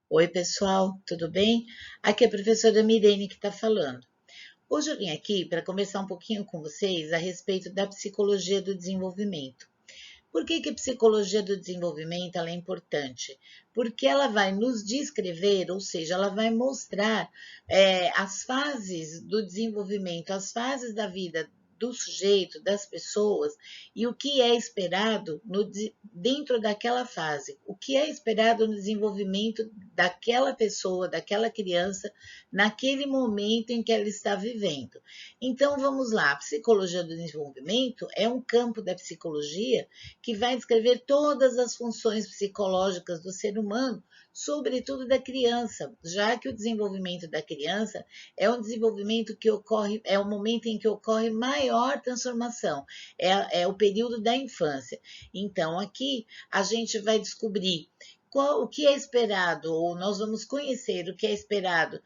Oi, pessoal, tudo bem? Aqui é a professora Mirene que está falando. Hoje eu vim aqui para conversar um pouquinho com vocês a respeito da psicologia do desenvolvimento. Por que a psicologia do desenvolvimento ela é importante? Porque ela vai nos descrever, ou seja, ela vai mostrar as fases do desenvolvimento, as fases da vida do sujeito, das pessoas, e o que é esperado dentro daquela fase, o que é esperado no desenvolvimento daquela pessoa, daquela criança, naquele momento em que ela está vivendo. Então, vamos lá, a psicologia do desenvolvimento é um campo da psicologia que vai descrever todas as funções psicológicas do ser humano, sobretudo da criança, já que o desenvolvimento da criança é um desenvolvimento que ocorre, é o momento em que ocorre maior transformação, é o período da infância. Então, aqui a gente vai descobrir o que é esperado, ou nós vamos conhecer o que é esperado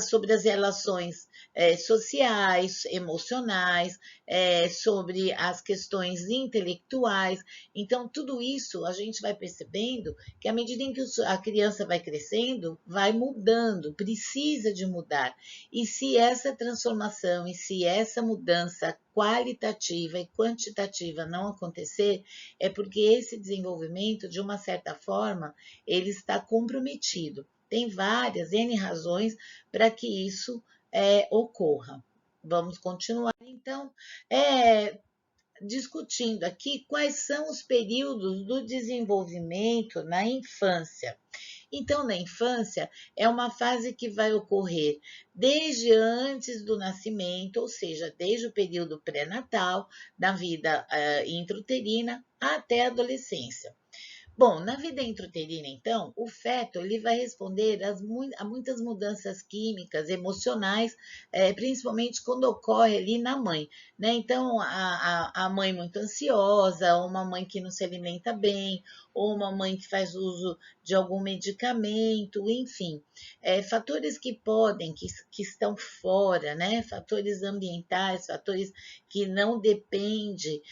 sobre as relações sociais, emocionais, sobre as questões intelectuais. Então, tudo isso a gente vai percebendo que à medida em que a criança vai crescendo, vai mudando, precisa de mudar. E se essa transformação, e se essa mudança qualitativa e quantitativa não acontecer, é porque esse desenvolvimento, de uma certa forma, ele está comprometido. Tem várias N razões para que isso ocorra. Vamos continuar, então, discutindo aqui quais são os períodos do desenvolvimento na infância. Então, na infância, é uma fase que vai ocorrer desde antes do nascimento, ou seja, desde o período pré-natal, da vida intrauterina até a adolescência. Bom, na vida intrauterina, então, o feto ele vai responder a muitas mudanças químicas, emocionais, principalmente quando ocorre ali na mãe, né? Então, a mãe muito ansiosa, ou uma mãe que não se alimenta bem, ou uma mãe que faz uso de algum medicamento, enfim, fatores que podem, que estão fora, né? Fatores ambientais, fatores que não dependem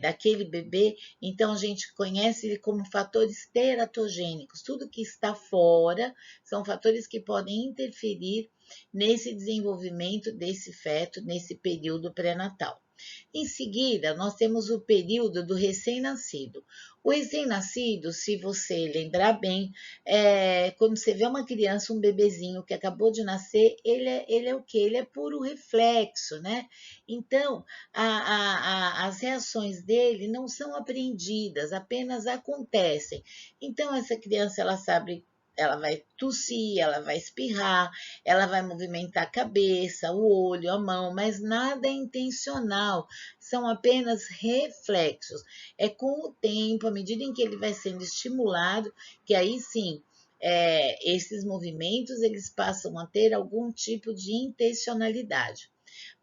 daquele bebê, então a gente conhece ele como fatores teratogênicos. Tudo que está fora são fatores que podem interferir nesse desenvolvimento desse feto, nesse período pré-natal. Em seguida, nós temos o período do recém-nascido. O recém-nascido, se você lembrar bem, quando você vê uma criança, um bebezinho que acabou de nascer, ele é o quê? Ele é puro reflexo, né? Então, as reações dele não são aprendidas, apenas acontecem. Então, essa criança, ela sabe, ela vai tossir, ela vai espirrar, ela vai movimentar a cabeça, o olho, a mão, mas nada é intencional, são apenas reflexos. É com o tempo, à medida em que ele vai sendo estimulado, que aí sim, esses movimentos eles passam a ter algum tipo de intencionalidade.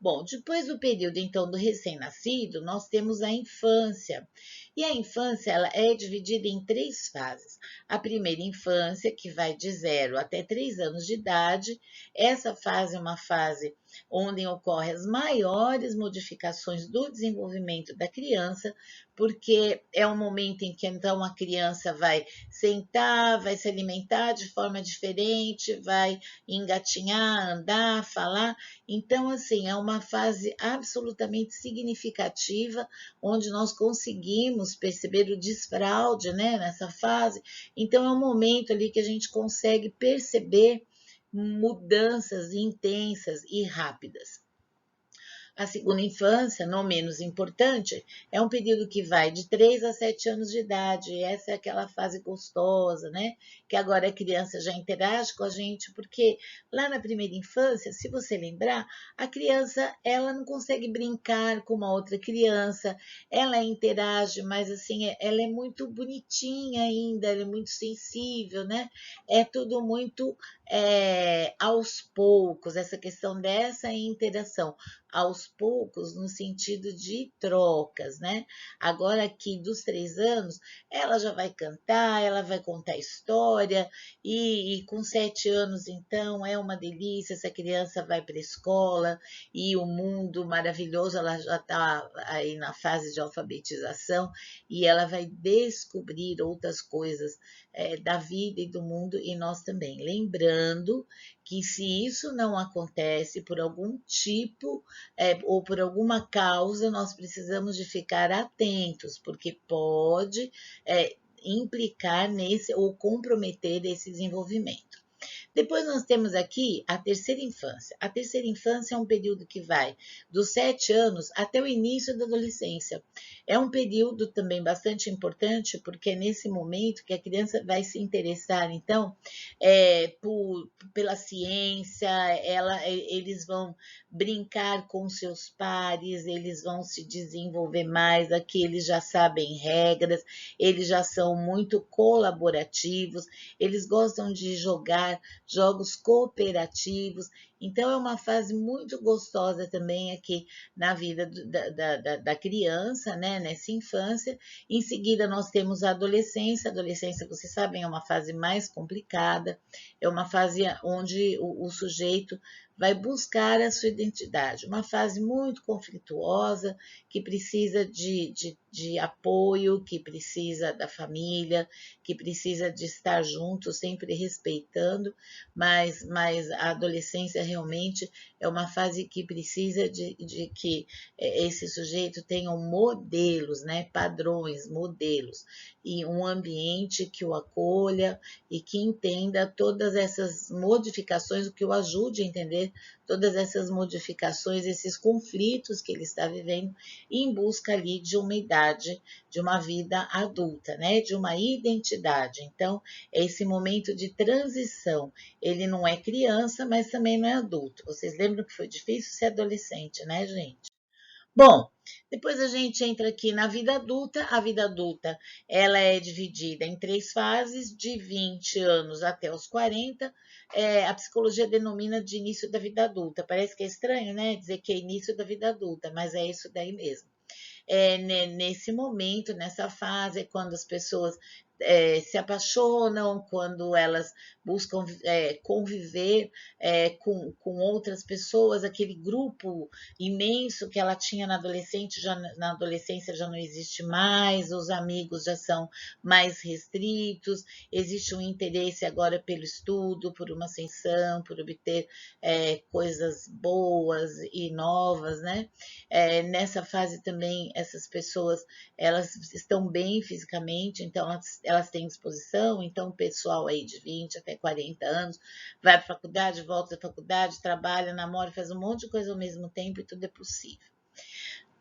Bom, depois do período então do recém-nascido, nós temos a infância. E a infância ela é dividida em três fases. A primeira infância, que vai de 0 até 3 anos de idade. Essa fase é uma fase onde ocorrem as maiores modificações do desenvolvimento da criança, porque é um momento em que então a criança vai sentar, vai se alimentar de forma diferente, vai engatinhar, andar, falar. Então, assim, é uma fase absolutamente significativa, onde nós conseguimos perceber o desfraude, né, nessa fase. Então, é um momento ali que a gente consegue perceber mudanças intensas e rápidas. A segunda infância, não menos importante, é um período que vai de 3 a 7 anos de idade. E essa é aquela fase gostosa, né? Que agora a criança já interage com a gente, porque lá na primeira infância, se você lembrar, a criança ela não consegue brincar com uma outra criança, ela interage, mas assim, ela é muito bonitinha ainda, ela é muito sensível, né? É tudo muito aos poucos, essa questão dessa interação aos poucos no sentido de trocas, né? Agora aqui dos 3 anos, ela já vai cantar, ela vai contar história, e com 7 anos, então, é uma delícia, essa criança vai para a escola e o mundo maravilhoso, ela já está aí na fase de alfabetização e ela vai descobrir outras coisas da vida e do mundo, e nós também. Lembrando que se isso não acontece por algum tipo ou por alguma causa, nós precisamos de ficar atentos, porque pode implicar nesse ou comprometer esse desenvolvimento. Depois nós temos aqui a terceira infância. A terceira infância é um período que vai dos 7 anos até o início da adolescência. É um período também bastante importante, porque é nesse momento que a criança vai se interessar, então, pela ciência, eles vão brincar com seus pares, eles vão se desenvolver mais, aqui eles já sabem regras, eles já são muito colaborativos, eles gostam de jogar jogos cooperativos. Então, é uma fase muito gostosa também aqui na vida da criança, né, nessa infância. Em seguida, nós temos a adolescência. A adolescência, vocês sabem, é uma fase mais complicada, é uma fase onde o sujeito vai buscar a sua identidade. Uma fase muito conflituosa, que precisa de apoio, que precisa da família, que precisa de estar junto, sempre respeitando, mas a adolescência realmente é uma fase que precisa de que esse sujeito tenha modelos, né, padrões, modelos, e um ambiente que o acolha e que entenda todas essas modificações, o que o ajude a entender todas essas modificações, esses conflitos que ele está vivendo, em busca ali de uma idade, de uma vida adulta, né, de uma identidade. Então, é esse momento de transição. Ele não é criança, mas também não é adulto. Vocês lembram que foi difícil ser adolescente, né, gente? Bom, depois a gente entra aqui na vida adulta. A vida adulta, ela é dividida em 3 fases, de 20 anos até os 40. A psicologia denomina de início da vida adulta. Parece que é estranho, né, dizer que é início da vida adulta, mas é isso daí mesmo. Nesse momento, nessa fase, quando as pessoas se apaixonam, quando elas buscam conviver com outras pessoas, aquele grupo imenso que ela tinha na adolescência já não existe mais, os amigos já são mais restritos, existe um interesse agora pelo estudo, por uma ascensão, por obter coisas boas e novas, né? Nessa fase também, essas pessoas, elas estão bem fisicamente, então elas têm disposição. Então o pessoal aí de 20 até 40 anos vai para a faculdade, volta da faculdade, trabalha, namora, faz um monte de coisa ao mesmo tempo, e tudo é possível.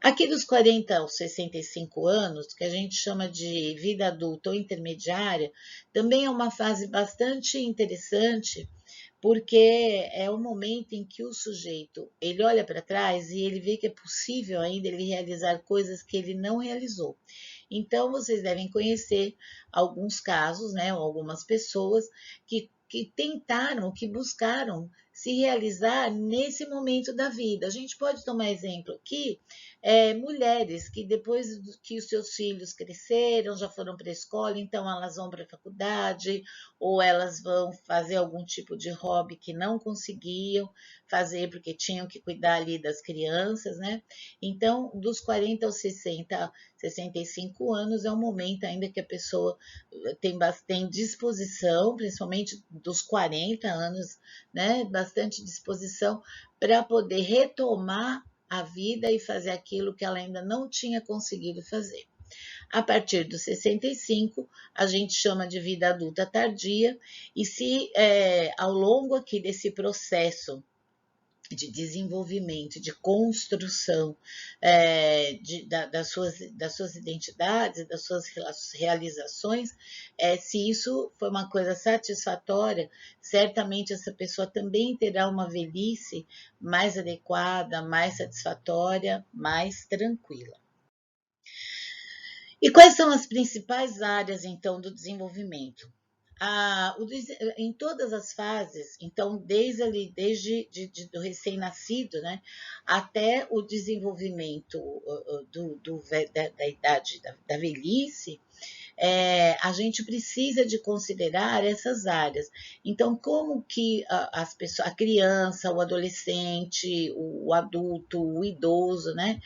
Aqui dos 40 aos 65 anos, que a gente chama de vida adulta ou intermediária, também é uma fase bastante interessante, porque é o momento em que o sujeito ele olha para trás e ele vê que é possível ainda ele realizar coisas que ele não realizou. Então, vocês devem conhecer alguns casos, né, ou algumas pessoas que tentaram, que buscaram se realizar nesse momento da vida. A gente pode tomar exemplo aqui, mulheres que depois que os seus filhos cresceram, já foram para a escola, então elas vão para a faculdade, ou elas vão fazer algum tipo de hobby que não conseguiam fazer porque tinham que cuidar ali das crianças, né? Então, dos 40 aos 60, 65 anos é um momento ainda que a pessoa tem disposição, principalmente dos 40 anos, né? Bastante disposição para poder retomar a vida e fazer aquilo que ela ainda não tinha conseguido fazer. A partir dos 65, a gente chama de vida adulta tardia, e se ao longo aqui desse processo de desenvolvimento, de construção das suas identidades, das suas realizações, se isso foi uma coisa satisfatória, certamente essa pessoa também terá uma velhice mais adequada, mais satisfatória, mais tranquila. E quais são as principais áreas, então, do desenvolvimento? em todas as fases, então, do recém-nascido, né, até o desenvolvimento da idade da velhice, a gente precisa de considerar essas áreas. Então, como que a criança, o adolescente, o adulto, o idoso, né,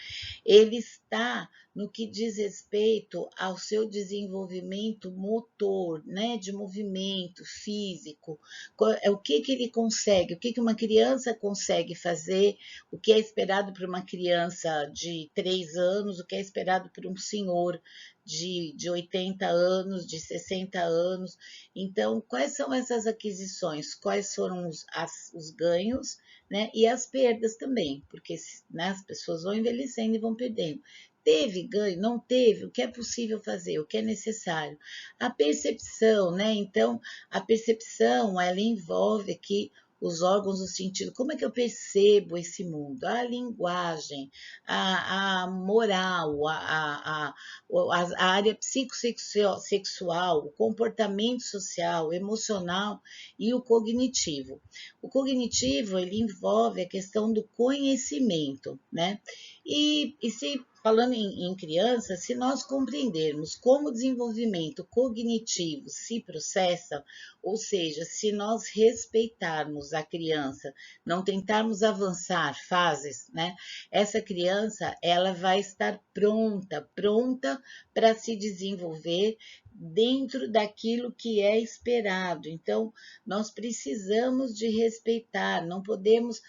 ele está no que diz respeito ao seu desenvolvimento motor, né, de movimento físico, o que ele consegue, o que uma criança consegue fazer, o que é esperado por uma criança de 3 anos, o que é esperado por um senhor de 80 anos, de 60 anos. Então, quais são essas aquisições? Quais foram os ganhos, né? E as perdas também, porque, né, as pessoas vão envelhecendo e vão perdendo. Teve ganho? Não teve? O que é possível fazer? O que é necessário? A percepção, né? Então, a percepção, ela envolve aqui os órgãos do sentido. Como é que eu percebo esse mundo? A linguagem, a moral, a área psicossexual, o comportamento social, emocional e o cognitivo. O cognitivo, ele envolve a questão do conhecimento, né? E se falando em criança, se nós compreendermos como o desenvolvimento cognitivo se processa, ou seja, se nós respeitarmos a criança, não tentarmos avançar fases, né? Essa criança, ela vai estar pronta para se desenvolver dentro daquilo que é esperado. Então, nós precisamos de respeitar, não podemos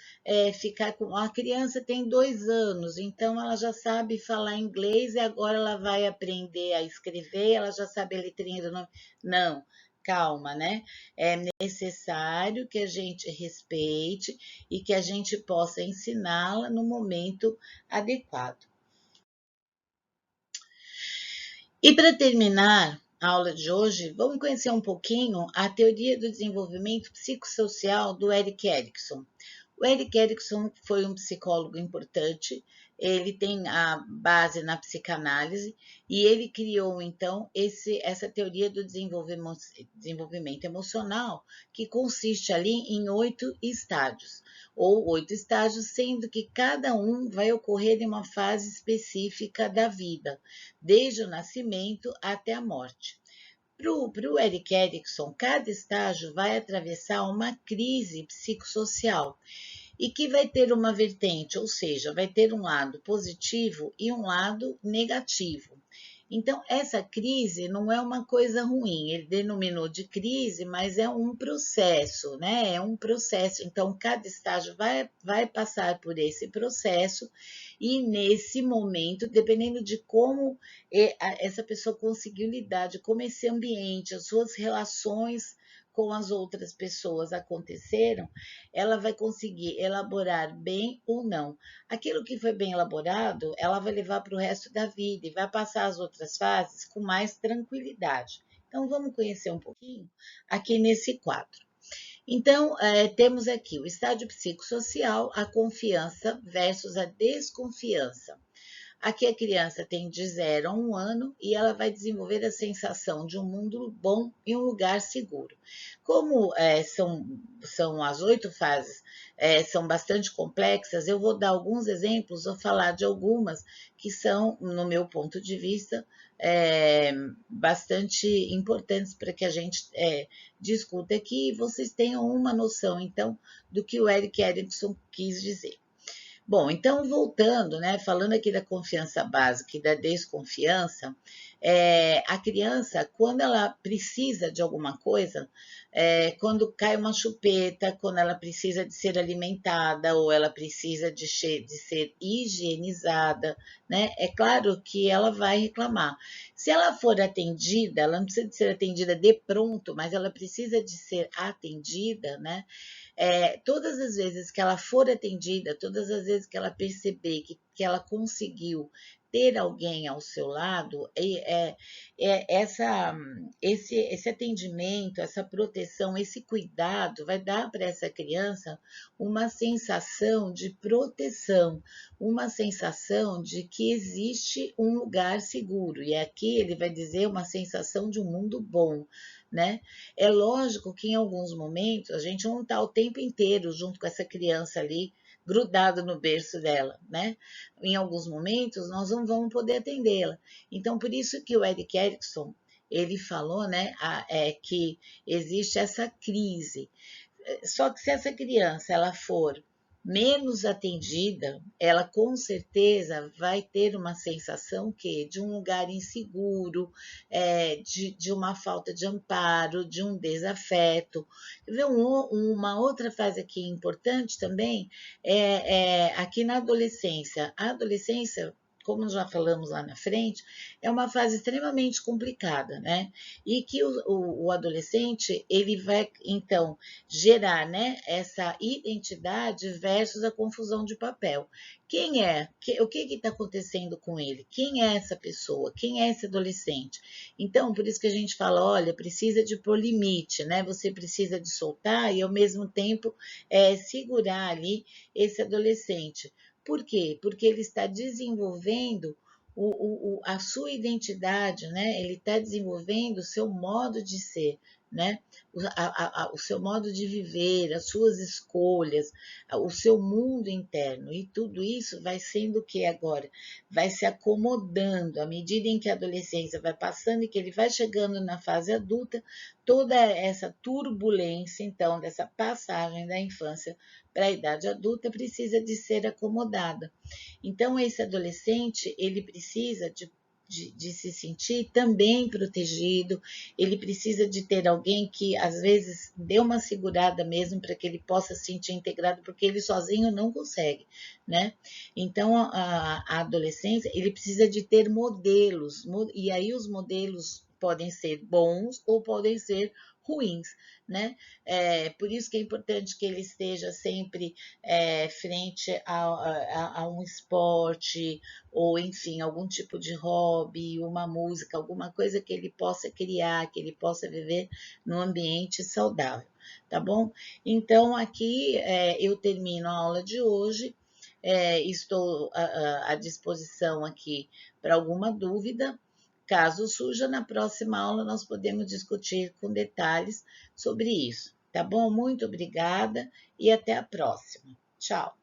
ficar com... A criança tem 2 anos, então ela já sabe falar inglês e agora ela vai aprender a escrever, ela já sabe a letrinha do nome. Não, calma, né? É necessário que a gente respeite e que a gente possa ensiná-la no momento adequado. E para terminar a aula de hoje, vamos conhecer um pouquinho a teoria do desenvolvimento psicossocial do Erik Erikson. O Erik Erikson foi um psicólogo importante, ele tem a base na psicanálise e ele criou, então, essa teoria do desenvolvimento emocional, que consiste ali em 8 estágios, ou 8 estágios, sendo que cada um vai ocorrer em uma fase específica da vida, desde o nascimento até a morte. Para o Erik Erikson, cada estágio vai atravessar uma crise psicossocial e que vai ter uma vertente, ou seja, vai ter um lado positivo e um lado negativo. Então, essa crise não é uma coisa ruim, ele denominou de crise, mas é um processo, né? É um processo. Então, cada estágio vai passar por esse processo, e nesse momento, dependendo de como essa pessoa conseguiu lidar, de como esse ambiente, as suas relações com as outras pessoas aconteceram, ela vai conseguir elaborar bem ou não. Aquilo que foi bem elaborado, ela vai levar para o resto da vida e vai passar as outras fases com mais tranquilidade. Então, vamos conhecer um pouquinho aqui nesse quadro. Então, temos aqui o estágio psicossocial, a confiança versus a desconfiança. Aqui a criança tem de 0 a 1 ano e ela vai desenvolver a sensação de um mundo bom e um lugar seguro. Como são as 8 fases, são bastante complexas, eu vou dar alguns exemplos, vou falar de algumas que são, no meu ponto de vista, bastante importantes para que a gente discuta aqui e vocês tenham uma noção, então, do que o Erik Erikson quis dizer. Bom, então voltando, né, falando aqui da confiança básica e da desconfiança, a criança, quando ela precisa de alguma coisa, quando cai uma chupeta, quando ela precisa de ser alimentada ou ela precisa de ser higienizada, né, é claro que ela vai reclamar. Se ela for atendida, ela não precisa de ser atendida de pronto, mas ela precisa de ser atendida, né, todas as vezes que ela for atendida, todas as vezes que ela perceber que ela conseguiu ter alguém ao seu lado, esse atendimento, essa proteção, esse cuidado vai dar para essa criança uma sensação de proteção, uma sensação de que existe um lugar seguro. E aqui ele vai dizer uma sensação de um mundo bom, né? É lógico que em alguns momentos a gente não está o tempo inteiro junto com essa criança ali, grudado no berço dela, né? Em alguns momentos nós não vamos poder atendê-la. Então, por isso que o Erik Erikson, ele falou, né, que existe essa crise. Só que se essa criança ela for menos atendida, ela com certeza vai ter uma sensação que de um lugar inseguro, de uma falta de amparo, de um desafeto. Uma outra fase aqui importante também é aqui na adolescência. A adolescência, como já falamos lá na frente, é uma fase extremamente complicada, né? E que o adolescente, ele vai, então, gerar, né, essa identidade versus a confusão de papel. Quem é? O que está acontecendo com ele? Quem é essa pessoa? Quem é esse adolescente? Então, por isso que a gente fala, olha, precisa de pôr limite, né? Você precisa de soltar e, ao mesmo tempo, segurar ali esse adolescente. Por quê? Porque ele está desenvolvendo a sua identidade, né? Ele está desenvolvendo o seu modo de ser, né? O seu modo de viver, as suas escolhas, o seu mundo interno. E tudo isso vai sendo o que agora? Vai se acomodando à medida em que a adolescência vai passando e que ele vai chegando na fase adulta, toda essa turbulência, então, dessa passagem da infância para a idade adulta precisa de ser acomodada. Então, esse adolescente, ele precisa de se sentir também protegido, ele precisa de ter alguém que, às vezes, dê uma segurada mesmo para que ele possa se sentir integrado, porque ele sozinho não consegue, né? Então, a adolescência, ele precisa de ter modelos, e aí os modelos podem ser bons ou podem ser ruins, né? Por isso que é importante que ele esteja sempre frente a um esporte, ou enfim, algum tipo de hobby, uma música, alguma coisa que ele possa criar, que ele possa viver num ambiente saudável, tá bom? Então, aqui eu termino a aula de hoje, estou à disposição aqui para alguma dúvida. Caso surja, na próxima aula nós podemos discutir com detalhes sobre isso, tá bom? Muito obrigada e até a próxima. Tchau.